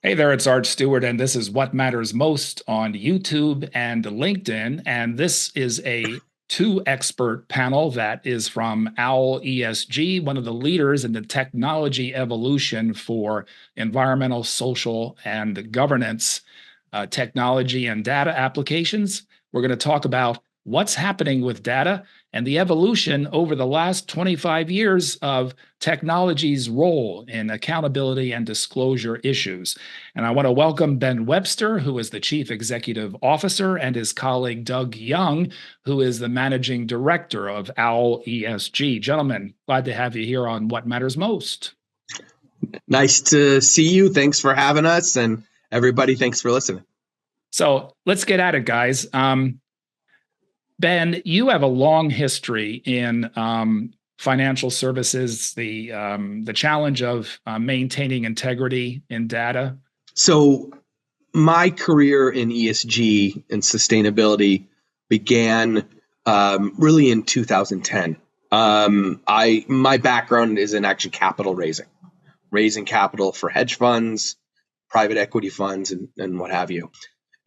Hey there, it's Art Stewart, and this is What Matters Most on YouTube and LinkedIn. And this is a two-expert panel that is from OWL ESG, one of the leaders in the technology evolution for environmental, social, and governance technology and data applications. We're going to talk about what's happening with data and the evolution over the last 25 years of technology's role in accountability and disclosure issues. And I want to welcome Ben Webster, who is the Chief Executive Officer, and his colleague Doug Young, who is the Managing Director of OWL ESG. Gentlemen, glad to have you here on What Matters Most. Nice to see you. Thanks for having us. And everybody, thanks for listening. So let's get at it, guys. Ben, you have a long history in financial services, the challenge of maintaining integrity in data. So my career in ESG and sustainability began really in 2010. My background is in actually capital raising capital for hedge funds, private equity funds, and what have you.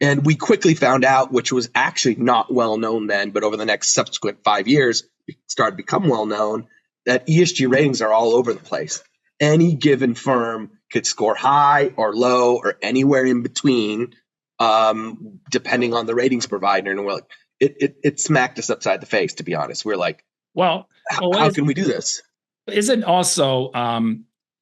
And we quickly found out, which was actually not well known then, but over the next subsequent 5 years, it started to become well known, that ESG ratings are all over the place. Any given firm could score high or low or anywhere in between, depending on the ratings provider. And we're like, it smacked us upside the face, to be honest. We're like, how can we do this? Isn't also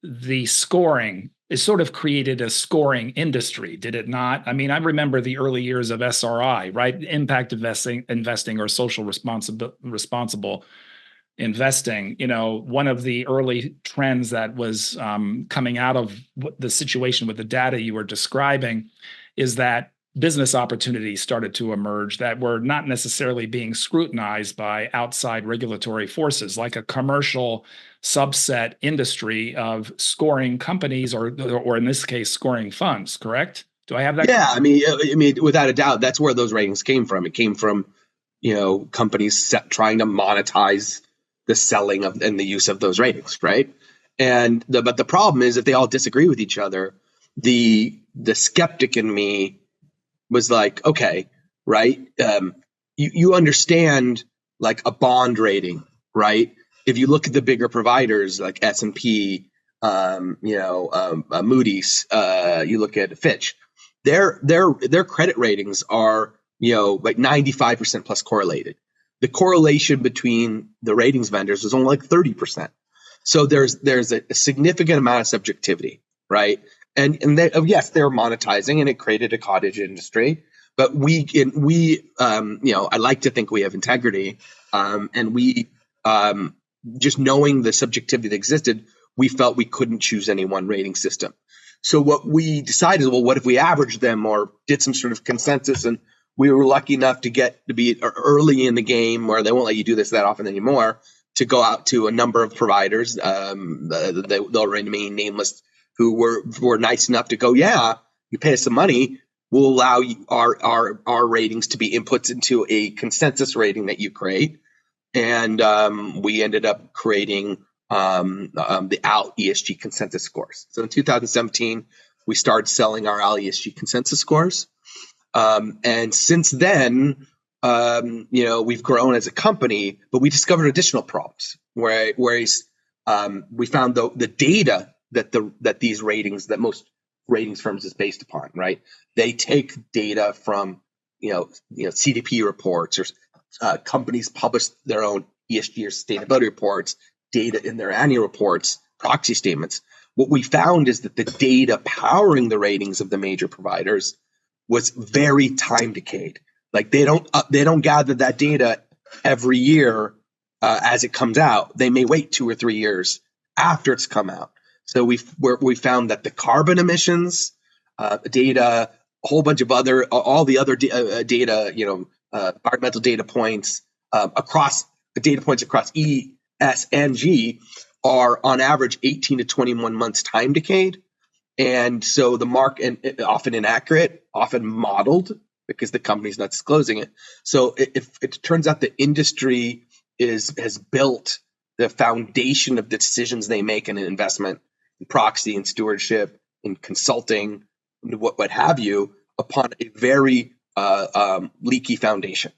the scoring, it sort of created a scoring industry, did it not? I mean, I remember the early years of SRI, right? Impact investing or social responsible investing. You know, one of the early trends that was coming out of the situation with the data you were describing is that business opportunities started to emerge that were not necessarily being scrutinized by outside regulatory forces, like a commercial subset industry of scoring companies or in this case, scoring funds, correct? Do I have that? Yeah, I mean, without a doubt, that's where those ratings came from. It came from, companies trying to monetize the selling of and the use of those ratings, right? But the problem is that they all disagree with each other. The skeptic in me was like, okay, right? You understand like a bond rating, right? If you look at the bigger providers like S&P, Moody's, you look at Fitch, their credit ratings are, like 95% plus correlated. The correlation between the ratings vendors is only like 30%. So there's a significant amount of subjectivity, right? And yes, they're monetizing, and it created a cottage industry. But I like to think we have integrity, and we just knowing the subjectivity that existed, we felt we couldn't choose any one rating system. So what we decided, well, what if we averaged them or did some sort of consensus? And we were lucky enough to get to be early in the game, where they won't let you do this that often anymore, to go out to a number of providers. They'll remain nameless, who were nice enough to go, yeah, you pay us some money, we'll allow our ratings to be inputs into a consensus rating that you create. And we ended up creating the OWL ESG consensus scores. So in 2017, we started selling our OWL ESG consensus scores. And since then, we've grown as a company, but we discovered additional problems where we found the data that these ratings, that most ratings firms is based upon, right? They take data from, CDP reports, or companies publish their own ESG or sustainability reports, data in their annual reports, proxy statements. What we found is that the data powering the ratings of the major providers was very time decayed. Like they don't gather that data every year as it comes out. They may wait 2 or 3 years after it's come out. So we found that the carbon emissions data, a whole bunch of all the other data, environmental data points across E, S, and G are on average 18 to 21 months time decayed. And so the mark, and often inaccurate, often modeled, because the company's not disclosing it. So if it turns out the industry has built the foundation of the decisions they make in an investment, in proxy, in stewardship, in consulting, what have you, upon a very leaky foundation.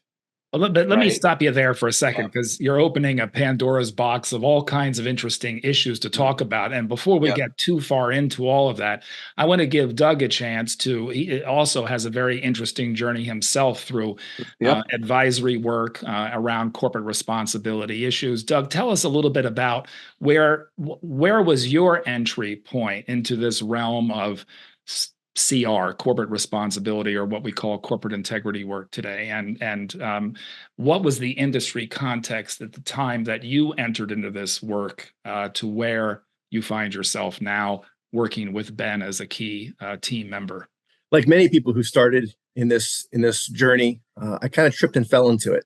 Well, let me Right. stop you there for a second, because you're opening a Pandora's box of all kinds of interesting issues to talk about. And before we Yep. get too far into all of that, I want to give Doug a chance to, he also has a very interesting journey himself through Yep. advisory work around corporate responsibility issues. Doug, tell us a little bit about where was your entry point into this realm of CR, corporate responsibility, or what we call corporate integrity work today, and what was the industry context at the time that you entered into this work to where you find yourself now working with Ben as a key team member? Like many people who started in this journey, I kind of tripped and fell into it.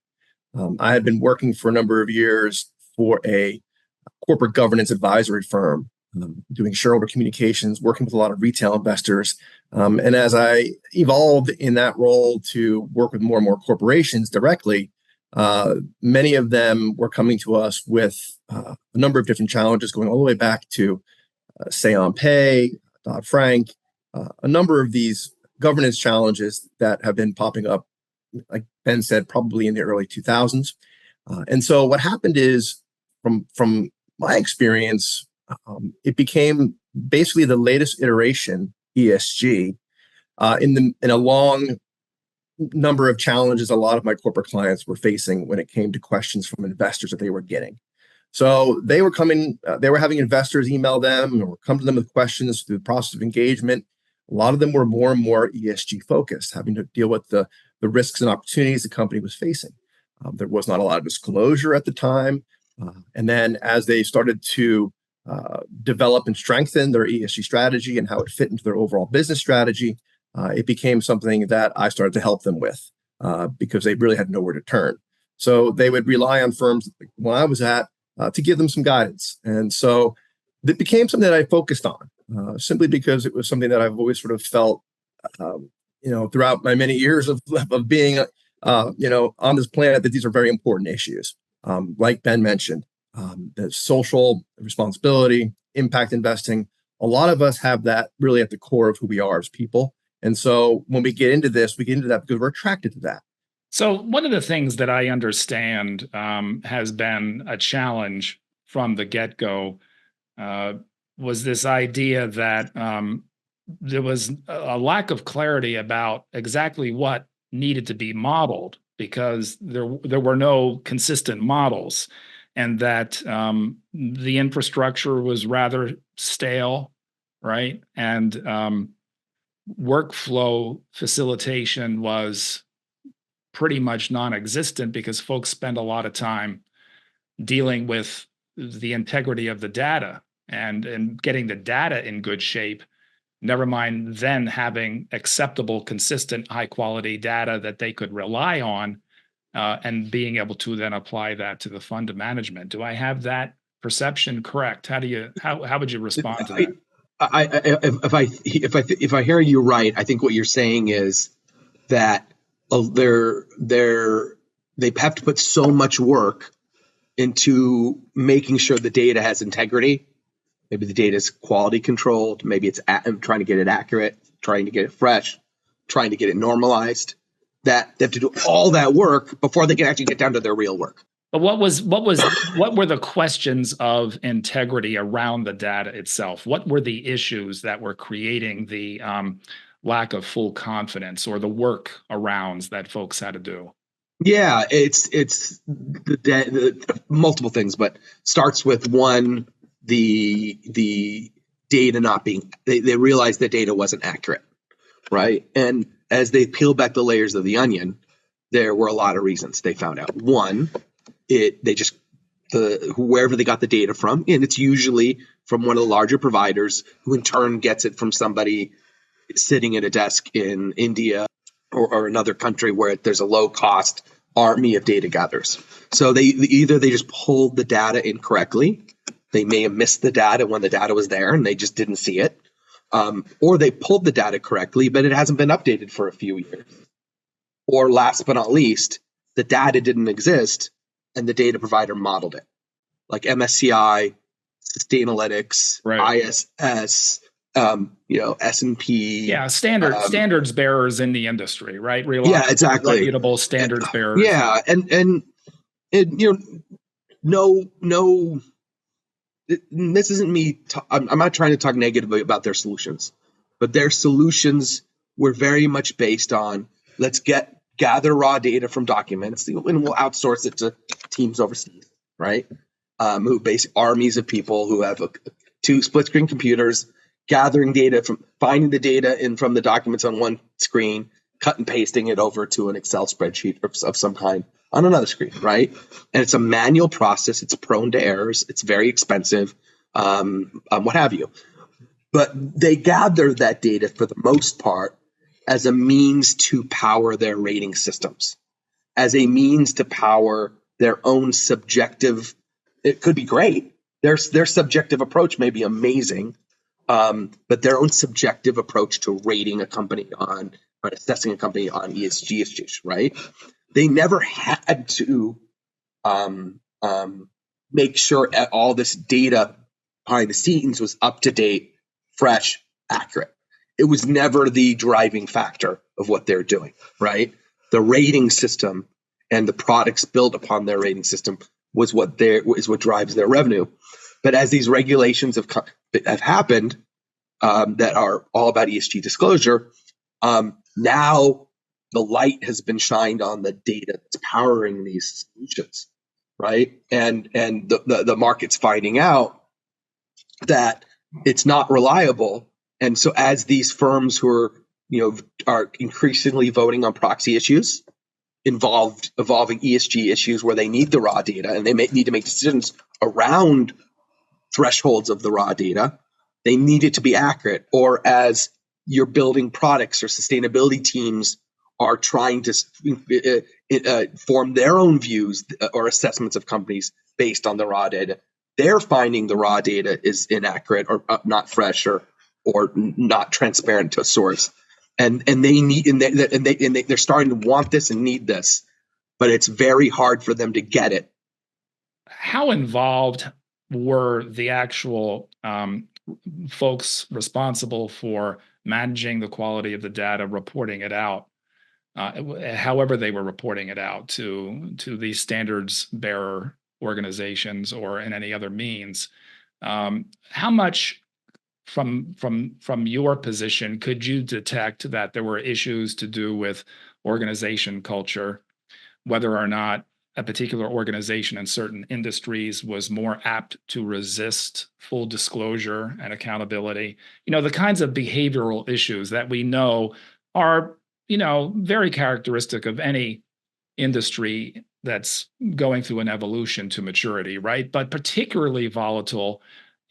I had been working for a number of years for a corporate governance advisory firm, doing shareholder communications, working with a lot of retail investors. And as I evolved in that role to work with more and more corporations directly, many of them were coming to us with a number of different challenges, going all the way back to say on pay, Dodd-Frank, a number of these governance challenges that have been popping up, like Ben said, probably in the early 2000s. And so what happened is, from my experience, it became basically the latest iteration ESG in a long number of challenges a lot of my corporate clients were facing when it came to questions from investors that they were getting. So they were having investors email them or come to them with questions through the process of engagement. A lot of them were more and more ESG focused, having to deal with the risks and opportunities the company was facing. There was not a lot of disclosure at the time. And then as they started to develop and strengthen their ESG strategy and how it fit into their overall business strategy, it became something that I started to help them with because they really had nowhere to turn. So they would rely on firms when I was at to give them some guidance. And so it became something that I focused on simply because it was something that I've always sort of felt, throughout my many years of being, on this planet, that these are very important issues. Like Ben mentioned, the social responsibility, impact investing, a lot of us have that really at the core of who we are as people. And so when we get into this, we get into that because we're attracted to that. So one of the things that I understand has been a challenge from the get-go was this idea that there was a lack of clarity about exactly what needed to be modeled, because there were no consistent models, and that the infrastructure was rather stale, right? And workflow facilitation was pretty much non-existent because folks spend a lot of time dealing with the integrity of the data and getting the data in good shape, never mind then having acceptable, consistent, high quality data that they could rely on and being able to then apply that to the fund management. Do I have that perception correct? How would you respond to that? If I hear you right, I think what you're saying is that they have to put so much work into making sure the data has integrity. Maybe the data is quality controlled. Maybe it's trying to get it accurate, trying to get it fresh, trying to get it normalized. That they have to do all that work before they can actually get down to their real work. But what were the questions of integrity around the data itself? What were the issues that were creating the lack of full confidence, or the work arounds that folks had to do? Yeah, it's the multiple things, but starts with one, the data not being, they realized the data wasn't accurate, right? And as they peel back the layers of the onion, there were a lot of reasons they found out. One, wherever they got the data from, and it's usually from one of the larger providers, who in turn gets it from somebody sitting at a desk in India or another country where there's a low cost army of data gatherers. So they just pulled the data incorrectly. They may have missed the data when the data was there and they just didn't see it. Or they pulled the data correctly, but it hasn't been updated for a few years. Or last but not least, the data didn't exist and the data provider modeled it. Like MSCI, Sustainalytics, right. ISS, S&P. Yeah, standards bearers in the industry, right? Yeah, exactly. Reputable standards bearers. Yeah, and no. This isn't me. I'm not trying to talk negatively about their solutions, but their solutions were very much based on let's gather raw data from documents, and we'll outsource it to teams overseas, right? Who base armies of people who have two split screen computers, gathering data finding the data from the documents on one screen, cut and pasting it over to an Excel spreadsheet of some kind on another screen, right? And it's a manual process. It's prone to errors. It's very expensive, what have you. But they gather that data for the most part as a means to power their rating systems, as a means to power their own subjective. It could be great. Their subjective approach may be amazing, but their own subjective approach to rating a company or assessing a company on ESG issues, right? They never had to make sure all this data behind the scenes was up to date, fresh, accurate. It was never the driving factor of what they're doing, right? The rating system and the products built upon their rating system is what drives their revenue. But as these regulations have happened that are all about ESG disclosure, now the light has been shined on the data that's powering these solutions, right? And the market's finding out that it's not reliable. And so as these firms who are increasingly voting on proxy issues, evolving ESG issues where they need the raw data and they need to make decisions around thresholds of the raw data, they need it to be accurate. Or as you're building products or sustainability teams are trying to form their own views or assessments of companies based on the raw data, they're finding the raw data is inaccurate or not fresh or not transparent to a source, and they're starting to want this and need this, but it's very hard for them to get it. How involved were the actual folks responsible for managing the quality of the data, reporting it out, however they were reporting it out to these standards bearer organizations or in any other means? How much from your position could you detect that there were issues to do with organization culture, whether or not a particular organization in certain industries was more apt to resist full disclosure and accountability? The kinds of behavioral issues that we know are, very characteristic of any industry that's going through an evolution to maturity, right? But particularly volatile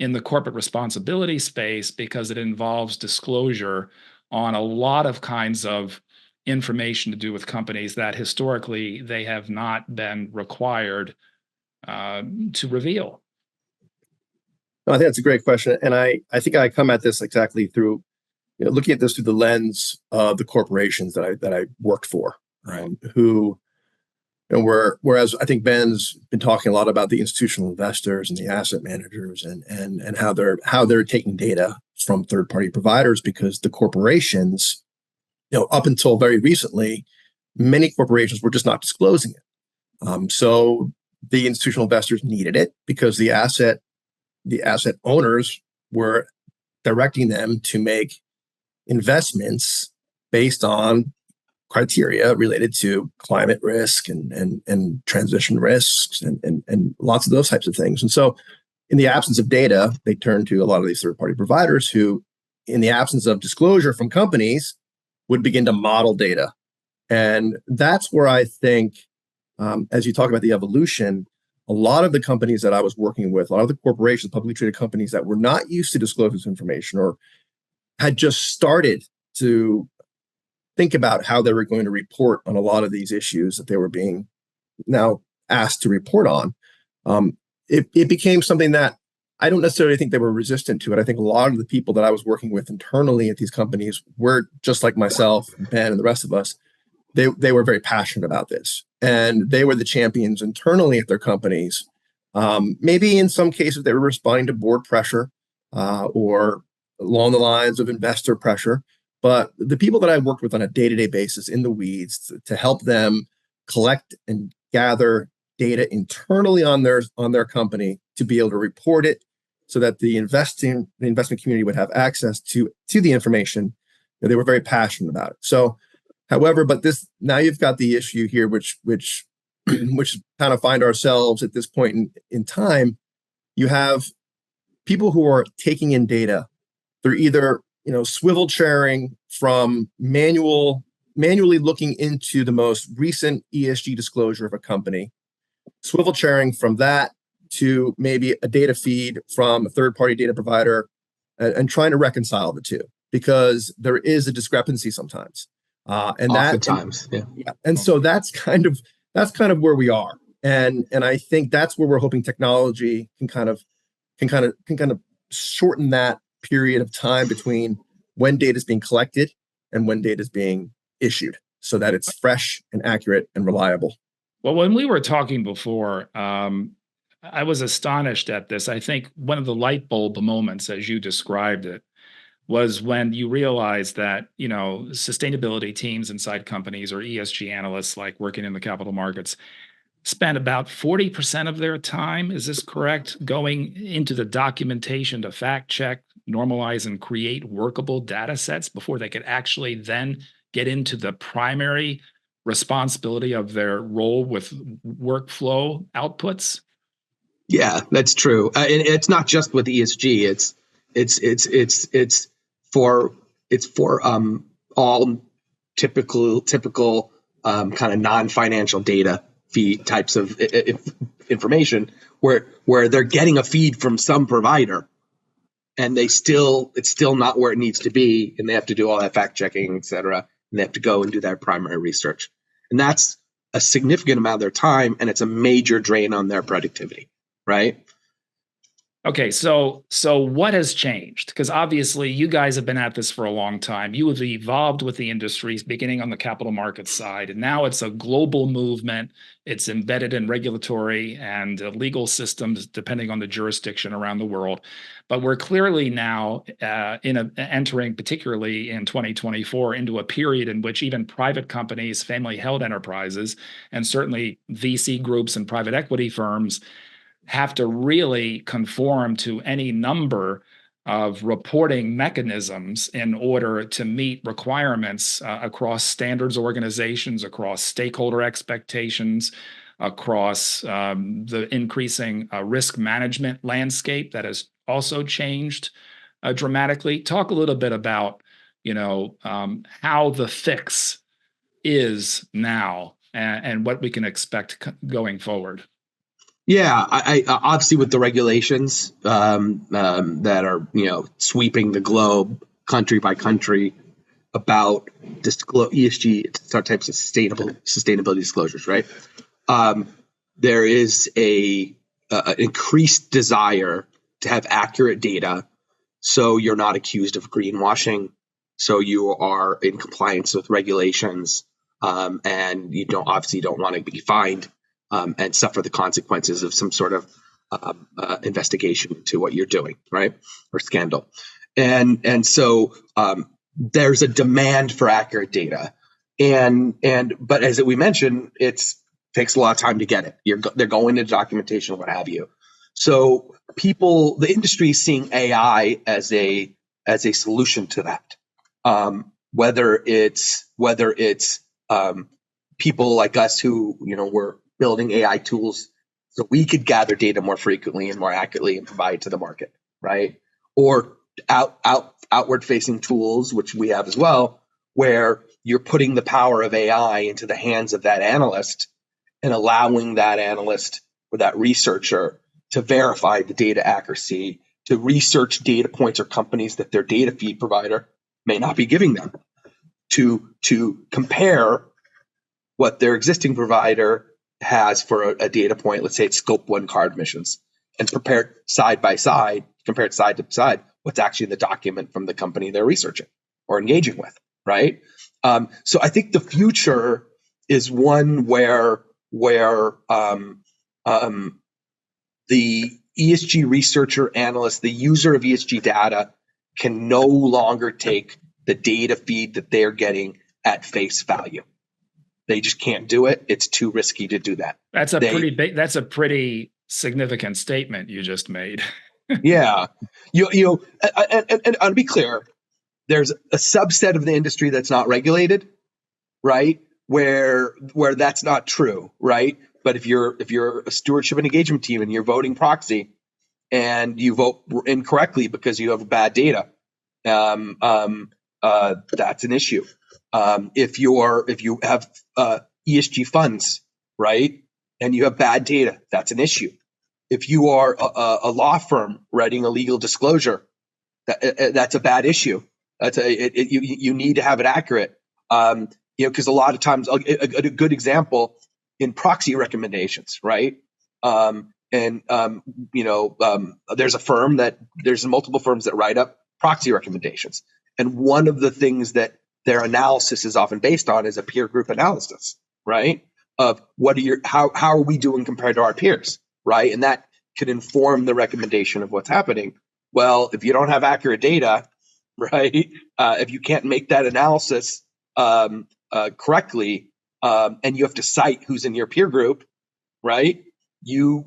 in the corporate responsibility space because it involves disclosure on a lot of kinds of information to do with companies that historically they have not been required to reveal. I think that's a great question. And I think I come at this exactly through, looking at this through the lens of the corporations that I worked for, right. Who, whereas I think Ben's been talking a lot about the institutional investors and the asset managers and how they're taking data from third-party providers, because the corporations, up until very recently, many corporations were just not disclosing it. So the institutional investors needed it because the asset owners were directing them to make investments based on criteria related to climate risk and transition risks and lots of those types of things. And so in the absence of data, they turned to a lot of these third-party providers who, in the absence of disclosure from companies, would begin to model data. And that's where I think, as you talk about the evolution, a lot of the companies that I was working with, a lot of the corporations, publicly traded companies that were not used to disclose this information or had just started to think about how they were going to report on a lot of these issues that they were being now asked to report on, it became something that I don't necessarily think they were resistant to it. I think a lot of the people that I was working with internally at these companies were just like myself, Ben, and the rest of us. They were very passionate about this, and they were the champions internally at their companies. Maybe in some cases they were responding to board pressure or along the lines of investor pressure. But the people that I worked with on a day-to-day basis in the weeds to help them collect and gather data internally on their company to be able to report it so that the investment community would have access to the information. They were very passionate about it. So, however, but this now you've got the issue here, which kind of find ourselves at this point in time. You have people who are taking in data. They're either swivel chairing from manually looking into the most recent ESG disclosure of a company, swivel chairing from that to maybe a data feed from a third-party data provider, and trying to reconcile the two, because there is a discrepancy sometimes. Oftentimes, yeah. And so that's kind of where we are, and I think that's where we're hoping technology can kind of shorten that period of time between when data is being collected and when data is being issued, so that it's fresh and accurate and reliable. Well, when we were talking before, I was astonished at this. I think one of the light bulb moments, as you described it, was when you realized that, sustainability teams inside companies or ESG analysts, like working in the capital markets, spend about 40% of their time, is this correct, going into the documentation to fact check, normalize, and create workable data sets before they could actually then get into the primary responsibility of their role with workflow outputs? Yeah, that's true. And it's not just with ESG. It's for all typical kind of non-financial data feed types of information where they're getting a feed from some provider, and it's still not where it needs to be, and they have to do all that fact checking, et cetera, and they have to go and do that primary research, and that's a significant amount of their time, and it's a major drain on their productivity, right? Okay, so what has changed? Because obviously you guys have been at this for a long time. You have evolved with the industries, beginning on the capital markets side, and now it's a global movement. It's embedded in regulatory and legal systems, depending on the jurisdiction around the world. But we're clearly now entering, particularly in 2024, into a period in which even private companies, family-held enterprises, and certainly VC groups and private equity firms have to really conform to any number of reporting mechanisms in order to meet requirements across standards organizations, across stakeholder expectations, across the increasing risk management landscape that has also changed dramatically. Talk a little bit about, how the fix is now and what we can expect going forward. Yeah, I obviously with the regulations that are sweeping the globe country by country about ESG types of sustainability disclosures, right? There is an increased desire to have accurate data, so you're not accused of greenwashing, so you are in compliance with regulations, and you don't want to be fined. And suffer the consequences of some sort of investigation to what you're doing, right, or scandal, and so there's a demand for accurate data, but as we mentioned, it takes a lot of time to get it. They're going into documentation, what have you. So the industry is seeing AI as a solution to that. Whether it's people like us who were building AI tools so we could gather data more frequently and more accurately and provide it to the market, right? Or outward facing tools, which we have as well, where you're putting the power of AI into the hands of that analyst and allowing that analyst or that researcher to verify the data accuracy, to research data points or companies that their data feed provider may not be giving them, to compare what their existing provider has for a data point, let's say it's scope 1 carbon emissions, and compared side to side, what's actually in the document from the company they're researching or engaging with, right? So I think the future is one where the ESG researcher, analyst, the user of ESG data can no longer take the data feed that they're getting at face value. They just can't do it. It's too risky to do that. That's a pretty significant statement you just made. Yeah. And to be clear, there's a subset of the industry that's not regulated, right? Where that's not true, right? But if you're a stewardship and engagement team and you're voting proxy and you vote incorrectly because you have bad data, that's an issue. If you have ESG funds, right, and you have bad data, that's an issue. If you are a law firm writing a legal disclosure, that's a bad issue. You need to have it accurate. Because a lot of times, a good example in proxy recommendations, right? There's multiple firms that write up proxy recommendations, and one of the things that their analysis is often based on is a peer group analysis, right? Of how are we doing compared to our peers, right? And that could inform the recommendation of what's happening. Well, if you don't have accurate data, right? If you can't make that analysis correctly, and you have to cite who's in your peer group, right? You're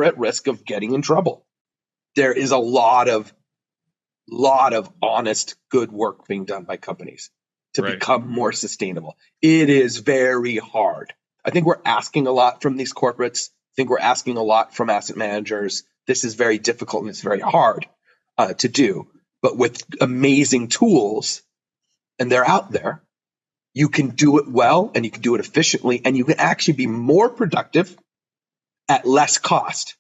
at risk of getting in trouble. There is a lot of honest, good work being done by companies to become more sustainable. It is very hard. I think we're asking a lot from these corporates. I think we're asking a lot from asset managers. This is very difficult and it's very hard to do. But with amazing tools, and they're out there, you can do it well and you can do it efficiently, and you can actually be more productive at less cost.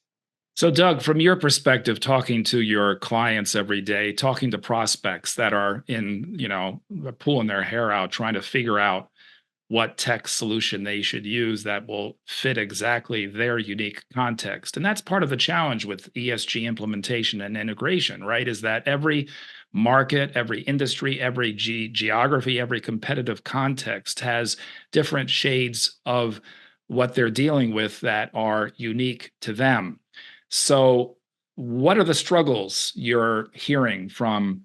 So, Doug, from your perspective, talking to your clients every day, talking to prospects that are pulling their hair out, trying to figure out what tech solution they should use that will fit exactly their unique context. And that's part of the challenge with ESG implementation and integration, right? Is that every market, every industry, every geography, every competitive context has different shades of what they're dealing with that are unique to them. So what are the struggles you're hearing from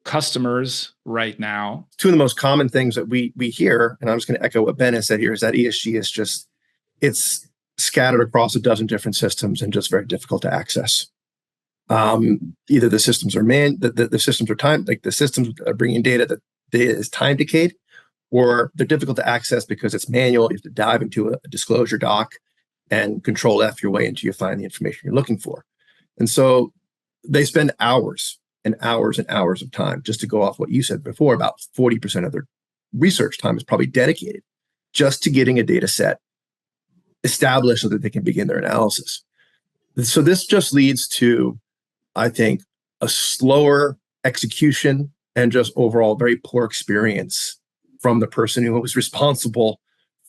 customers right now? Two of the most common things that we hear, and I'm just going to echo what Ben has said here, is that ESG is it's scattered across a dozen different systems and just very difficult to access. Either the systems are the systems are time, like the systems are bringing data that data is time decayed, or they're difficult to access because it's manual. You have to dive into a disclosure doc and Control F your way until you find the information you're looking for. And so they spend hours and hours and hours of time, just to go off what you said before, about 40% of their research time is probably dedicated just to getting a data set established so that they can begin their analysis. So this just leads to, I think, a slower execution and just overall very poor experience from the person who was responsible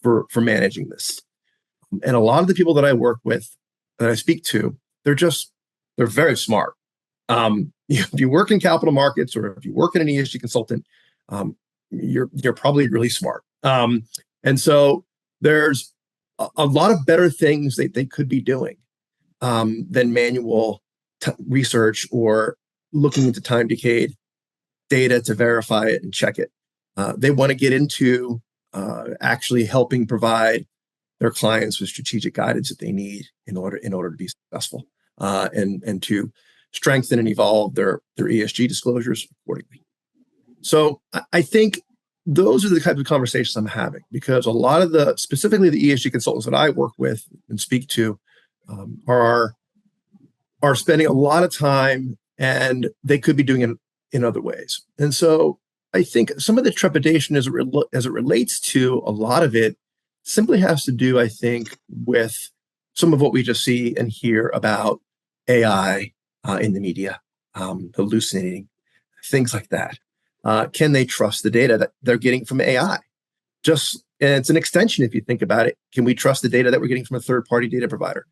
for managing this. And a lot of the people that I work with, that I speak to, they're very smart. If you work in capital markets or if you work in an ESG consultant, you're probably really smart. And so there's a lot of better things that they could be doing than manual research or looking into time decayed data to verify it and check it. They want to get into actually helping provide their clients with strategic guidance that they need in order to be successful and to strengthen and evolve their ESG disclosures accordingly. So I think those are the types of conversations I'm having, because a lot of specifically the ESG consultants that I work with and speak to are spending a lot of time, and they could be doing it in other ways. And so I think some of the trepidation as it relates to a lot of it simply has to do, I think, with some of what we just see and hear about AI in the media, hallucinating, things like that. Can they trust the data that they're getting from AI? And it's an extension, if you think about it. Can we trust the data that we're getting from a third-party data provider?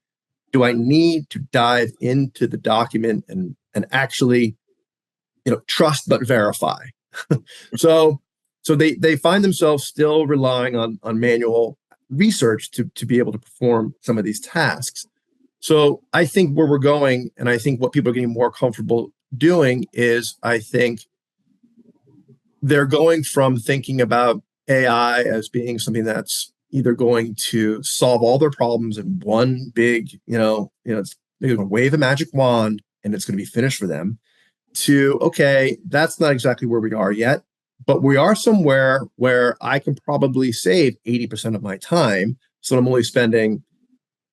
Do I need to dive into the document and actually, trust but verify? So they find themselves still relying on manual research to be able to perform some of these tasks. So I think where we're going, and I think what people are getting more comfortable doing is, I think, they're going from thinking about AI as being something that's either going to solve all their problems in one big, it's they're going to wave a magic wand and it's going to be finished for them, to, okay, that's not exactly where we are yet, but we are somewhere where I can probably save 80% of my time. So I'm only spending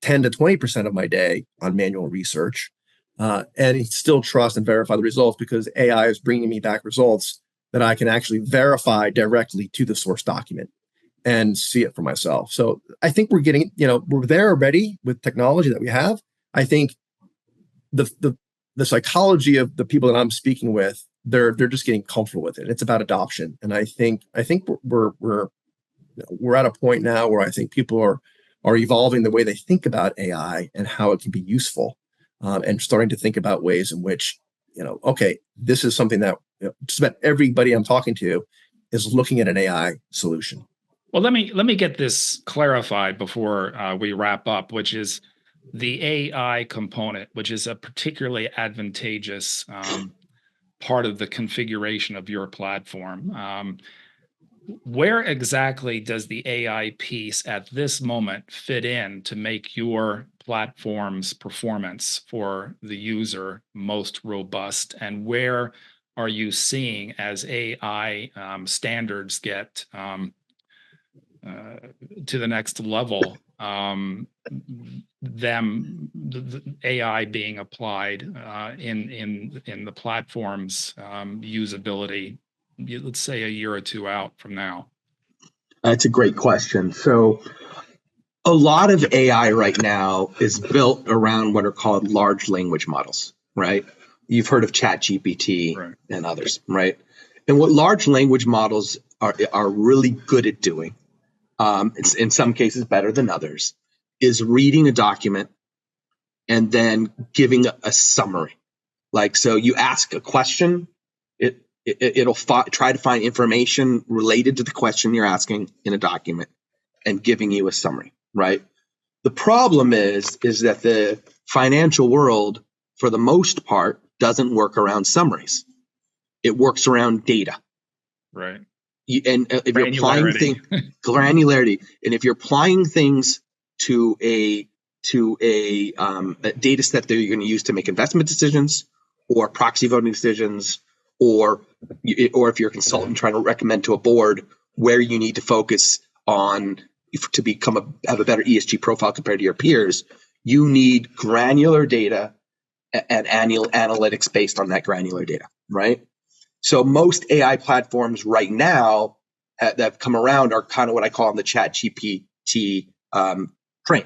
10 to 20% of my day on manual research, and still trust and verify the results, because AI is bringing me back results that I can actually verify directly to the source document and see it for myself. So I think we're getting, we're there already with technology that we have. I think the psychology of the people that I'm speaking with, they're just getting comfortable with it. It's about adoption, and I think we're at a point now where I think people are evolving the way they think about AI and how it can be useful, and starting to think about ways in which, okay, this is something that just about everybody I'm talking to is looking at an AI solution. Well, let me get this clarified before we wrap up, which is the AI component, which is a particularly advantageous part of the configuration of your platform. Where exactly does the AI piece at this moment fit in to make your platform's performance for the user most robust? And where are you seeing, as AI standards get to the next level, the AI being applied in the platform's usability, let's say a year or two out from now? That's a great question. So a lot of AI right now is built around what are called large language models, right? You've heard of ChatGPT, right, and others, right? And what large language models are really good at doing, it's in some cases better than others, is reading a document and then giving a summary. Like, so you ask a question, it'll try to find information related to the question you're asking in a document and giving you a summary, right? The problem is that the financial world, for the most part, doesn't work around summaries. It works around data. Right. And if you're applying things, granularity, and if you're applying things to a data set that you're going to use to make investment decisions or proxy voting decisions, or if you're a consultant trying to recommend to a board where you need to focus on to have a better ESG profile compared to your peers, you need granular data and annual analytics based on that granular data, right? So most AI platforms right now that have come around are kind of what I call on the ChatGPT train,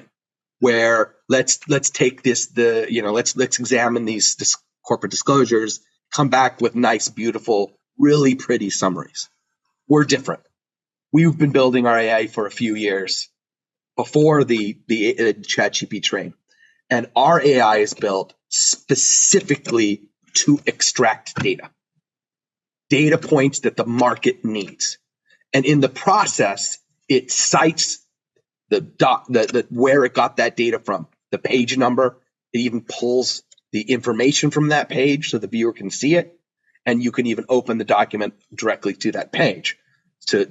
where let's take let's examine these corporate disclosures, come back with nice, beautiful, really pretty summaries. We're different. We've been building our AI for a few years before the ChatGPT train, and our AI is built specifically to extract data points that the market needs, and in the process, it cites the where it got that data from, the page number. It even pulls the information from that page so the viewer can see it, and you can even open the document directly to that page to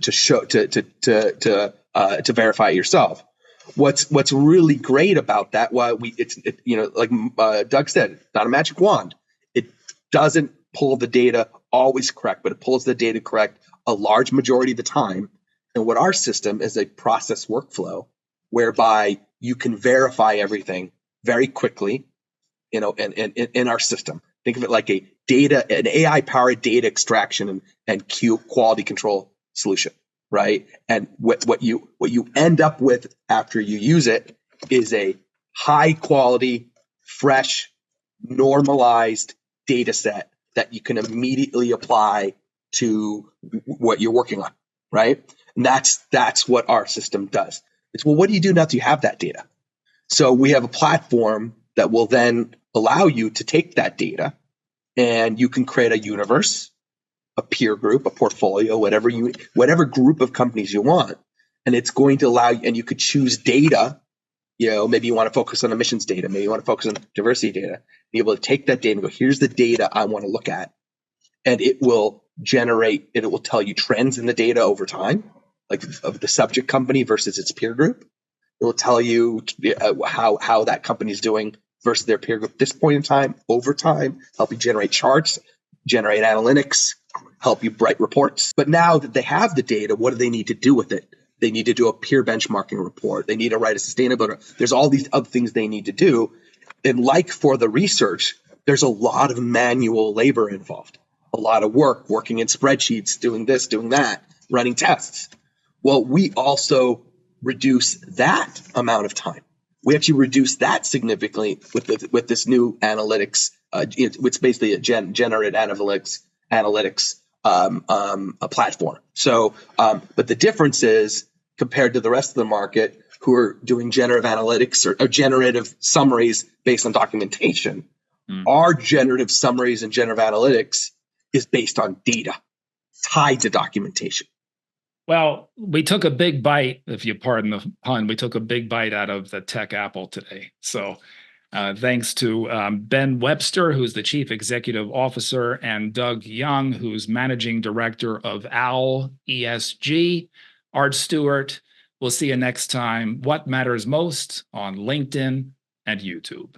verify it yourself. What's really great about that, like Doug said, it's not a magic wand. It doesn't pull the data always correct, but it pulls the data correct a large majority of the time. And what our system is a process workflow whereby you can verify everything very quickly, in our system. Think of it like an AI-powered data extraction and quality control solution, right? And what you end up with after you use it is a high quality, fresh, normalized data set that you can immediately apply to what you're working on, right? And that's what our system does. It's, well, what do you do now that you have that data? So we have a platform that will then allow you to take that data, and you can create a universe, a peer group, a portfolio, whatever group of companies you want. And it's going to allow you, and you could choose data, maybe you want to focus on emissions data, maybe you want to focus on diversity data, be able to take that data and go, here's the data I want to look at. And it will tell you trends in the data over time, like of the subject company versus its peer group. It will tell you how that company is doing versus their peer group at this point in time, over time, help you generate charts, generate analytics, help you write reports. But now that they have the data, what do they need to do with it? They need to do a peer benchmarking report. They need to write a sustainability. There's all these other things they need to do. And like for the research, there's a lot of manual labor involved, a lot of work, working in spreadsheets, doing this, doing that, running tests. Well, we also reduce that amount of time. We actually reduce that significantly with this new analytics. It's basically a generated analytics a platform. So, but the difference is compared to the rest of the market who are doing generative analytics or generative summaries based on documentation, our generative summaries and generative analytics is based on data tied to documentation. Well, we took a big bite, if you pardon the pun, we took a big bite out of the tech apple today. So thanks to Ben Webster, who's the Chief Executive Officer, and Doug Young, who's Managing Director of OWL ESG, Art Stewart. We'll see you next time. What matters most on LinkedIn and YouTube.